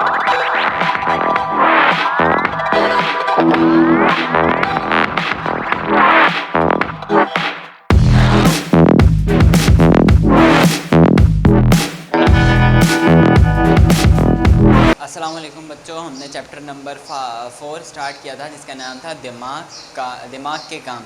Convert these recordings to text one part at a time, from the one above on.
अस्सलाम वालेकुम बच्चों, हमने चैप्टर नंबर 4 स्टार्ट किया था जिसका नाम था दिमाग के काम।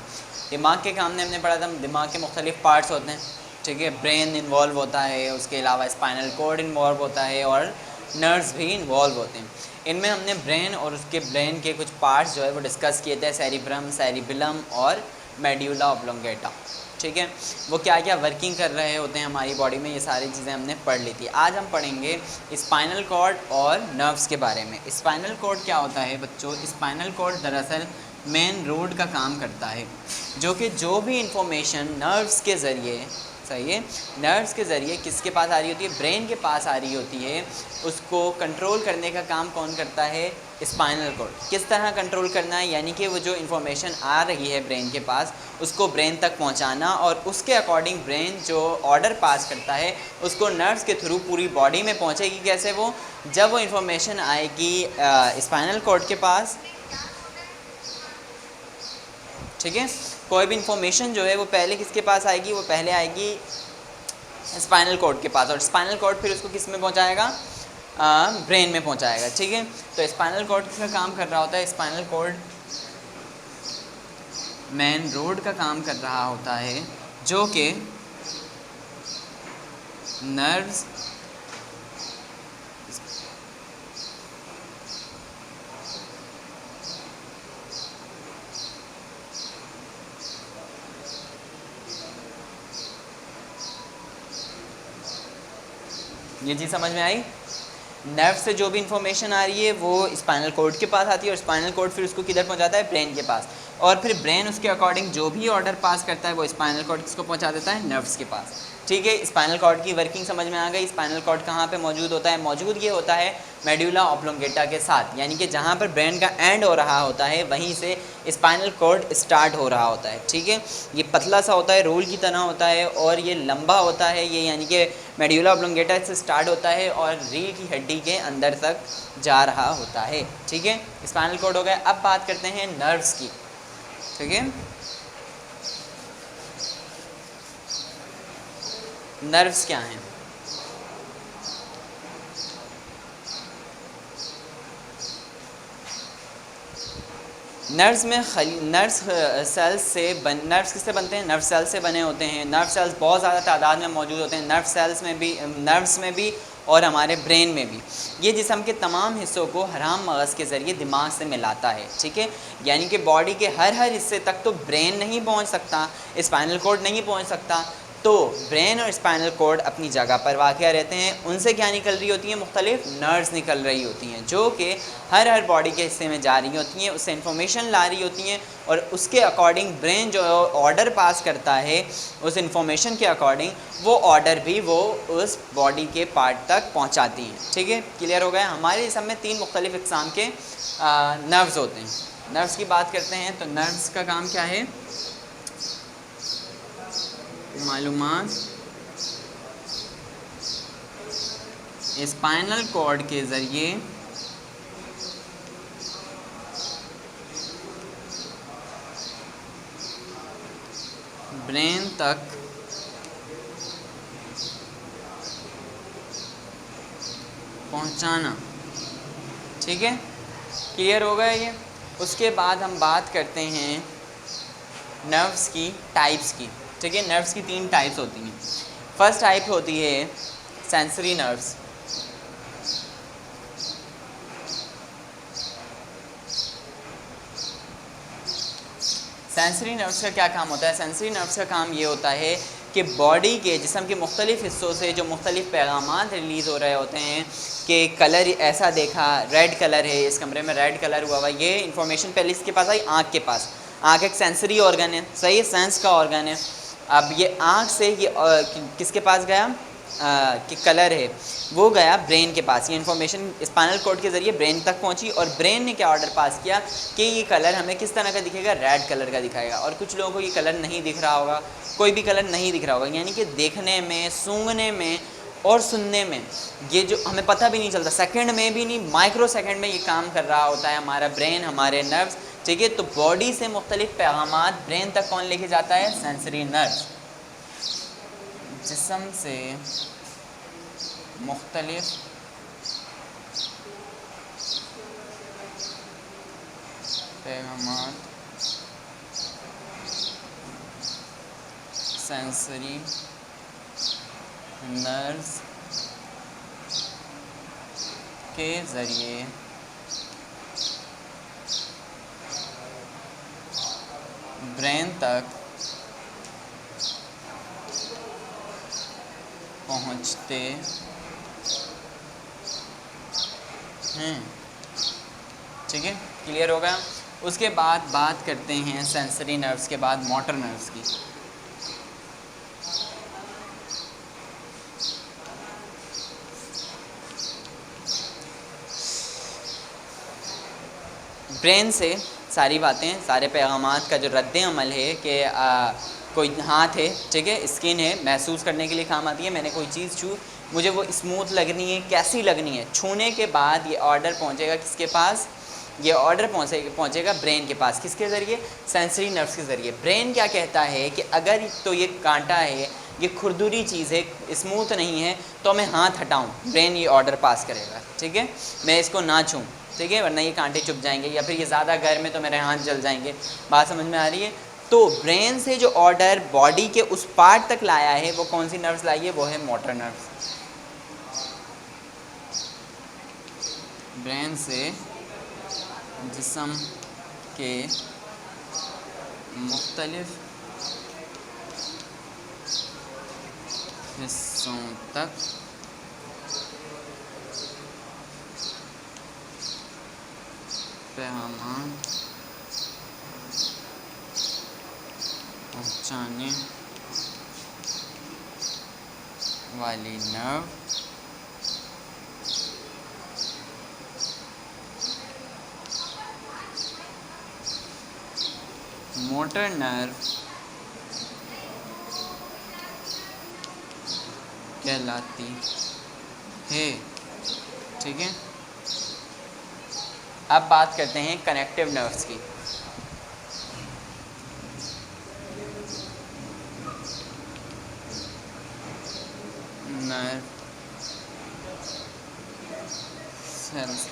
दिमाग के काम ने हमने पढ़ा था दिमाग के मुख्तलिफ पार्ट्स होते हैं, ठीक है। ब्रेन इन्वॉल्व होता है, उसके अलावा स्पाइनल कॉर्ड इन्वॉल्व होता है और नर्व्स भी इन्वॉल्व होते हैं। इनमें हमने ब्रेन और उसके ब्रेन के कुछ पार्ट्स जो है वो डिस्कस किए थे, सेरिब्रम, सेरिबेलम और मेड्यूला ऑब्लोंगेटा, ठीक है। वो क्या क्या वर्किंग कर रहे होते हैं हमारी बॉडी में, ये सारी चीज़ें हमने पढ़ ली थी। आज हम पढ़ेंगे स्पाइनल कॉर्ड और नर्व्स के बारे में। स्पाइनल कॉर्ड क्या होता है बच्चों? स्पाइनल कॉर्ड दरअसल मेन रोड का काम करता है, जो भी इंफॉर्मेशन नर्व्स के ज़रिए, सही है, नर्व्स के ज़रिए किसके पास आ रही होती है? ब्रेन के पास आ रही होती है। उसको कंट्रोल करने का काम कौन करता है? Spinal cord. किस तरह कंट्रोल करना है? यानी कि वो जो इन्फॉर्मेशन आ रही है ब्रेन के पास, उसको ब्रेन तक पहुंचाना और उसके अकॉर्डिंग ब्रेन जो ऑर्डर पास करता है उसको नर्व्स के थ्रू पूरी बॉडी में पहुंचेगी। कैसे? वो जब वो इन्फॉर्मेशन आएगी स्पाइनल कॉर्ड के पास, ठीक है, कोई भी इंफॉर्मेशन जो है वो पहले किसके पास आएगी? वो पहले आएगी स्पाइनल कॉर्ड के पास और स्पाइनल कॉर्ड फिर उसको किस में पहुंचाएगा? ब्रेन में पहुंचाएगा, ठीक है। तो स्पाइनल कॉर्ड किसका काम कर रहा होता है? स्पाइनल कॉर्ड मेन रोड का काम कर रहा होता है, जो कि नर्व्स ये चीज़ समझ में आई? नर्व से जो भी इंफॉर्मेशन आ रही है वो स्पाइनल कॉर्ड के पास आती है और स्पाइनल कॉर्ड फिर उसको किधर पहुंचाता है? ब्रेन के पास। और फिर ब्रेन उसके अकॉर्डिंग जो भी ऑर्डर पास करता है वो स्पाइनल कॉर्ड किसको पहुंचा देता है? नर्व्स के पास, ठीक है। स्पाइनल कॉर्ड की वर्किंग समझ में आ गई। स्पाइनल कॉर्ड कहाँ पे मौजूद होता है? मौजूद ये होता है मेडुला ऑब्लोंगेटा के साथ, यानी कि जहाँ पर ब्रेन का एंड हो रहा होता है वहीं से स्पाइनल कॉर्ड स्टार्ट हो रहा होता है, ठीक है। ये पतला सा होता है, रोल की तरह होता है और ये लंबा होता है, ये यानी कि मेडुला ऑब्लोंगेटा से स्टार्ट होता है और रीढ़ की हड्डी के अंदर तक जा रहा होता है, ठीक है। स्पाइनल कॉर्ड हो गया। अब बात करते हैं नर्व्स की, ठीक है। नर्व्स क्या हैं? नर्व्स में नर्व्स सेल्स से नर्व्स किससे बनते हैं? नर्व सेल्स से बने होते हैं। नर्व सेल्स बहुत ज़्यादा तादाद में मौजूद होते हैं। नर्व सेल्स में भी, नर्व्स में भी और हमारे ब्रेन में भी। ये जिस्म के तमाम हिस्सों को हराम मगज़ के ज़रिए दिमाग से मिलाता है, ठीक है। यानी कि बॉडी के हर हिस्से तक तो ब्रेन नहीं पहुंच सकता, स्पाइनल कॉर्ड नहीं पहुंच सकता, तो ब्रेन और स्पाइनल कॉर्ड अपनी जगह पर वाक़या रहते हैं। उनसे क्या निकल रही होती हैं? मुख्तलिफ नर्व्स निकल रही होती हैं जो कि हर बॉडी के हिस्से में जा रही होती हैं, उससे इंफॉर्मेशन ला रही होती हैं और उसके अकॉर्डिंग ब्रेन जो ऑर्डर पास करता है उस इंफॉर्मेशन के अकॉर्डिंग वो ऑर्डर भी वो उस बॉडी के पार्ट तक पहुँचाती हैं, ठीक है। क्लियर हो गया? हमारे जिस्म में 3 मुख्तलिफ इक़साम के नर्व्स होते हैं। नर्व्स की बात करते हैं तो नर्व्स का काम क्या है? मालूमात स्पाइनल कॉर्ड के ज़रिए ब्रेन तक पहुंचाना, ठीक है। क्लियर हो गया ये? उसके बाद हम बात करते हैं नर्व्स की टाइप्स की, ठीक है। नर्व्स की 3 टाइप्स होती हैं। फर्स्ट टाइप होती है सेंसरी नर्व्स। सेंसरी नर्व्स का क्या काम होता है? सेंसरी नर्व्स का काम ये होता है कि बॉडी के जिस्म के मुख्तलिफ हिस्सों से जो मुख्तलिफ पैगामात रिलीज़ हो रहे होते हैं कि कलर ऐसा देखा, रेड कलर है, इस कमरे में रेड कलर हुआ हुआ, ये इन्फॉर्मेशन पहले इसके पास आई आँख के पास। आँख एक सेंसरी ऑर्गन है, सही है, सेंस का ऑर्गन है। अब ये आँख से ये किसके पास गया कि कलर है, वो गया ब्रेन के पास। ये इन्फॉर्मेशन स्पाइनल कॉर्ड के ज़रिए ब्रेन तक पहुंची और ब्रेन ने क्या ऑर्डर पास किया कि ये कलर हमें किस तरह का दिखेगा? रेड कलर का दिखाएगा। और कुछ लोगों को ये कलर नहीं दिख रहा होगा, कोई भी कलर नहीं दिख रहा होगा, यानी कि देखने में, सूंघने में और सुनने में, ये जो हमें पता भी नहीं चलता, सेकंड में भी नहीं, माइक्रो सेकंड में ये काम कर रहा होता है हमारा ब्रेन, हमारे नर्व्स, ठीक है। तो बॉडी से मुख्तलिफ पैगामात ब्रेन तक कौन लेके जाता है? Sensory nerves. जिस्म से मुख्तलिफ पैगामात सेंसरी नर्व्स के ज़रिए ब्रेन तक पहुंचते हैं, ठीक है, क्लियर होगा। उसके बाद बात करते हैं सेंसरी नर्व्स के बाद मोटर नर्व्स की। ब्रेन से सारी बातें, सारे पैगामात का जो रद्द अमल है कि कोई हाथ है, ठीक है, स्किन है, महसूस करने के लिए काम आती है। मैंने कोई चीज़ छू, मुझे वो स्मूथ लगनी है, कैसी लगनी है, छूने के बाद ये ऑर्डर पहुंचेगा किसके पास? ये ऑर्डर पहुंचेगा ब्रेन के पास। किसके ज़रिए? सेंसरी नर्व्स के ज़रिए। ब्रेन क्या कहता है कि अगर तो ये कांटा है, ये खुरदुरी चीज़ है, स्मूथ नहीं है, तो मैं हाथ हटाऊँ, ब्रेन ये ऑर्डर पास करेगा, ठीक है, मैं इसको ना छूँ, ठीक है, वरना ये कांटे चुभ जाएंगे, या फिर ये ज़्यादा गर्म है तो मेरे हाथ जल जाएंगे। बात समझ में आ रही है? तो ब्रेन से जो ऑर्डर बॉडी के उस पार्ट तक लाया है, वो कौन सी नर्व्स लाई है? वो है मोटर नर्व्स। ब्रेन से जिस्म के मुख्तलिफ हिस्सों तक पैगाम पहुंचाने वाली नर्व मोटर नर्व कहलाती है, ठीक है। अब बात करते हैं कनेक्टिव नर्व्स की। Nerve cells,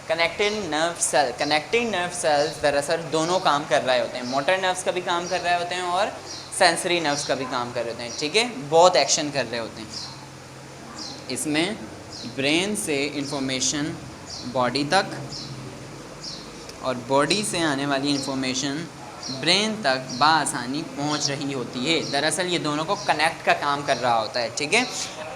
connecting nerve cells दरअसल दोनों काम कर रहे होते हैं, मोटर नर्व्स का भी काम कर रहे होते हैं और सेंसरी नर्व्स का भी काम कर रहे होते हैं, ठीक है, बहुत एक्शन कर रहे होते हैं। इसमें ब्रेन से इंफॉर्मेशन बॉडी तक और बॉडी से आने वाली इंफॉर्मेशन ब्रेन तक बाआसानी पहुंच रही होती है। दरअसल ये दोनों को कनेक्ट का काम कर रहा होता है, ठीक है।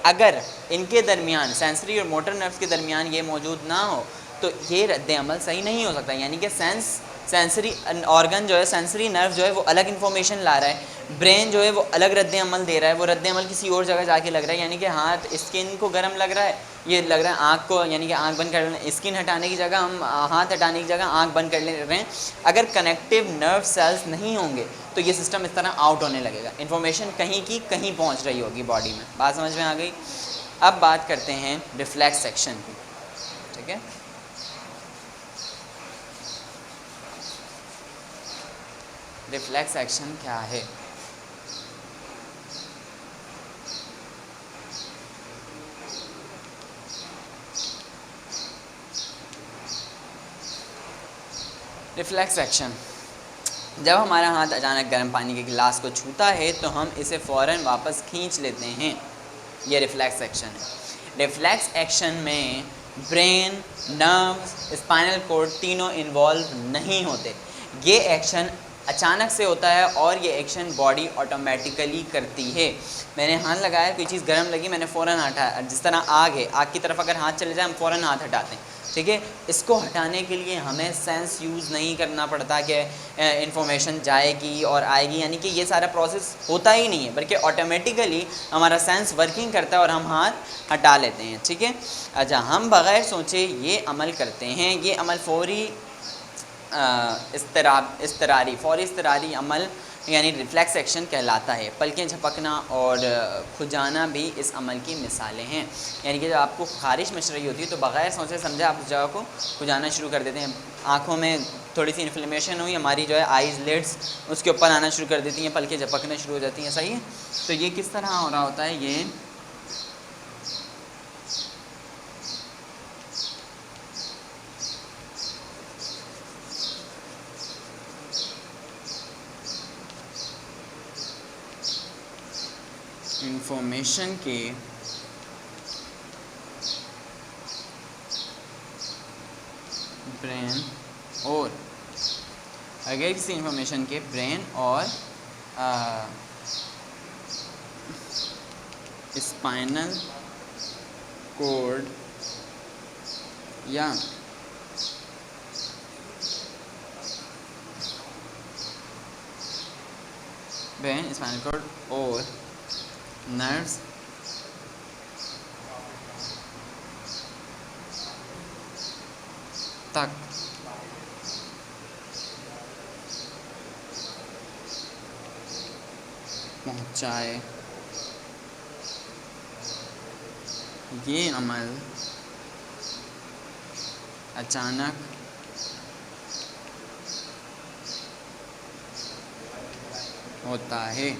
अगर इनके दरमियान, सेंसरी और मोटर नर्व्स के दरमियान ये मौजूद ना हो तो ये रद्द अमल सही नहीं हो सकता। यानी कि सेंसरी ऑर्गन जो है, सेंसरी नर्व जो है वो अलग इन्फॉर्मेशन ला रहा है, ब्रेन जो है वो अलग रद्द अमल दे रहा है, वो रद्द अमल किसी और जगह जाके लग रहा है। यानी कि हाथ स्किन को गर्म लग रहा है, ये लग रहा है आँख को, यानी कि आँख बंद कर, स्किन हटाने की जगह हम हाथ हटाने की जगह आँख बंद कर ले रहे हैं। अगर कनेक्टिव नर्व सेल्स नहीं होंगे तो ये सिस्टम इस तरह आउट होने लगेगा, इन्फॉर्मेशन कहीं की कहीं पहुँच रही होगी बॉडी में। बात समझ में आ गई। अब बात करते हैं रिफ्लेक्स एक्शन की, ठीक है। रिफ्लेक्स एक्शन क्या है? रिफ्लेक्स एक्शन, जब हमारा हाथ अचानक गर्म पानी के गिलास को छूता है तो हम इसे फ़ौरन वापस खींच लेते हैं, ये रिफ्लेक्स एक्शन है। रिफ्लेक्स एक्शन में ब्रेन, नर्व्स, स्पाइनल कॉर्ड तीनों इन्वॉल्व नहीं होते। ये एक्शन अचानक से होता है और ये एक्शन बॉडी ऑटोमेटिकली करती है। मैंने हाथ लगाया, कोई चीज़ गर्म लगी, मैंने फ़ौरन हटाया। जिस तरह आग है, आग की तरफ अगर हाथ चले जाए हम फ़ौरन हाथ हटाते हैं, ठीक है। इसको हटाने के लिए हमें सेंस यूज़ नहीं करना पड़ता कि इन्फॉर्मेशन जाएगी और आएगी, यानी कि ये सारा प्रोसेस होता ही नहीं है, बल्कि ऑटोमेटिकली हमारा सेंस वर्किंग करता है और हम हाथ हटा लेते हैं, ठीक है। अच्छा, हम बग़ैर सोचे ये अमल करते हैं। ये अमल फौरी इस्तरारी अमल यानी रिफ्लेक्स एक्शन कहलाता है। पलकें झपकना और खुजाना भी इस अमल की मिसालें हैं। यानी कि जब आपको खारिश मच रही होती है तो बग़ैर सोचे समझे आप उस जगह को खुजाना शुरू कर देते हैं। आँखों में थोड़ी सी इन्फ्लेमेशन हुई, हमारी जो है आइज़ लिड्स उसके ऊपर आना शुरू कर देती हैं, पलकें झपकना शुरू हो जाती हैं। सही है। तो ये किस तरह हो रहा होता है, ये इंफॉर्मेशन के ब्रेन और अगर किसी इंफॉर्मेशन के ब्रेन और स्पाइनल कोड या ब्रेन, स्पाइनल कोड और नर्व्स तक पहुँचाए, ये अमल अचानक होता है।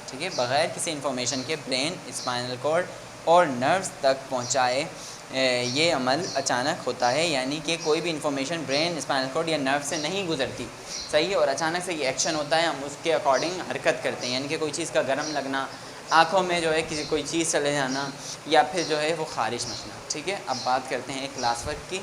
ठीक है। बग़ैर किसी इंफॉर्मेशन के ब्रेन, स्पाइनल कॉर्ड और नर्व्स तक पहुंचाए ये अमल अचानक होता है। यानी कि कोई भी इंफॉर्मेशन ब्रेन, स्पाइनल कॉर्ड या नर्व से नहीं गुजरती। सही है। और अचानक से ये एक्शन होता है, हम उसके अकॉर्डिंग हरकत करते हैं। यानी कि कोई चीज़ का गर्म लगना, आँखों में जो है किसी कोई चीज़ चले जाना, या फिर जो है वो खारिश मचना। ठीक है। अब बात करते हैं क्लास वर्क की।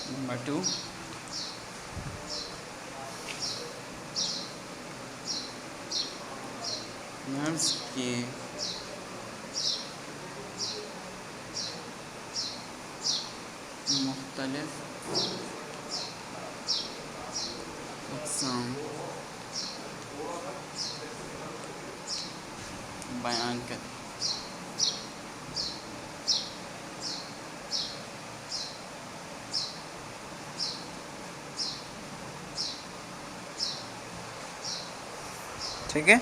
नंबर 2, नर्व्स के मुख्तलिफ अक़साम बयान कर। ठीक है।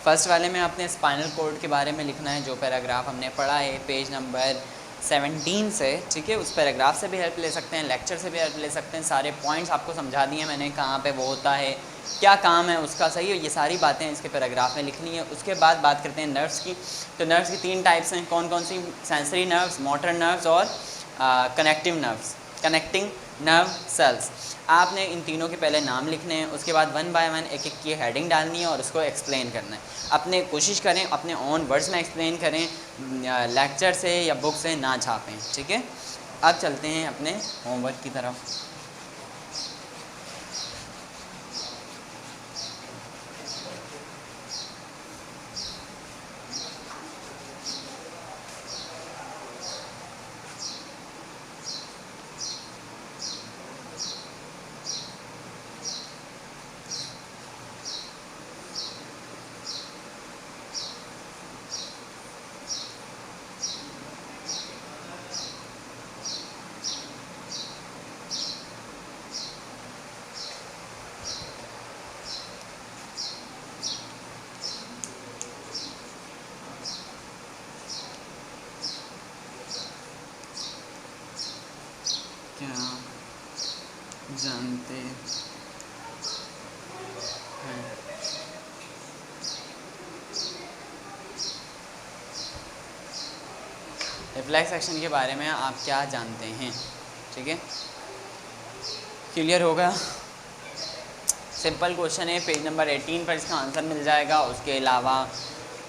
फर्स्ट वाले में आपने स्पाइनल कोड के बारे में लिखना है, जो पैराग्राफ हमने पढ़ा है पेज नंबर 17 से। ठीक है। उस पैराग्राफ से भी हेल्प ले सकते हैं, लेक्चर से भी हेल्प ले सकते हैं। सारे पॉइंट्स आपको समझा दिए मैंने, कहाँ पे वो होता है, क्या काम है उसका। सही है। ये सारी बातें इसके पैराग्राफ में लिखनी है। उसके बाद बात करते हैं नर्व्स की। तो नर्व्स की 3 टाइप्स हैं। कौन कौन सी? सेंसरी नर्व्स, मोटर नर्व्स और connective nerves, connecting nerve cells. आपने इन तीनों के पहले नाम लिखने हैं, उसके बाद 1 बाय 1 एक एक की हेडिंग डालनी है और उसको एक्सप्लेन करना है। अपने कोशिश करें अपने ओन वर्ड्स में एक्सप्लेन करें, लेक्चर से या बुक से ना छापें। ठीक है। अब चलते हैं अपने होमवर्क की तरफ। जानते हैं। रिफ्लेक्स एक्शन के बारे में आप क्या जानते हैं? ठीक है, क्लियर होगा? सिंपल क्वेश्चन है, पेज नंबर 18 पर इसका आंसर मिल जाएगा। उसके अलावा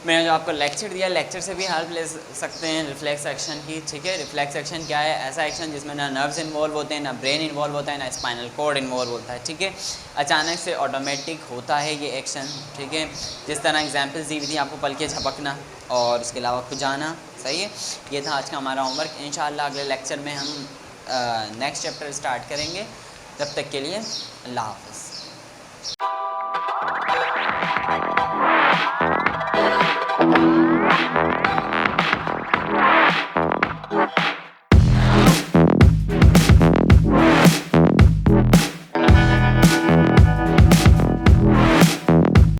मैंने जो आपको लेक्चर दिया, लेक्चर से भी हेल्प ले सकते हैं रिफ्लेक्स एक्शन की। ठीक है, रिफ्लेक्स एक्शन क्या है? ऐसा एक्शन जिसमें ना नर्व्स इन्वॉल्व होते हैं, ना ब्रेन इन्वॉल्व होता है, ना स्पाइनल कॉर्ड इन्वॉल्व होता है। ठीक है, अचानक से ऑटोमेटिक होता है ये एक्शन। ठीक है, जिस तरह एग्जाम्पल्स दी हुई थी आपको, पल के झपकना और उसके अलावा खुजाना। सही है, ये था आज का हमारा होमवर्क। इंशाल्लाह अगले लेक्चर में हम नेक्स्ट चैप्टर स्टार्ट करेंगे। तब तक के लिए अल्लाह हाफ़िज़।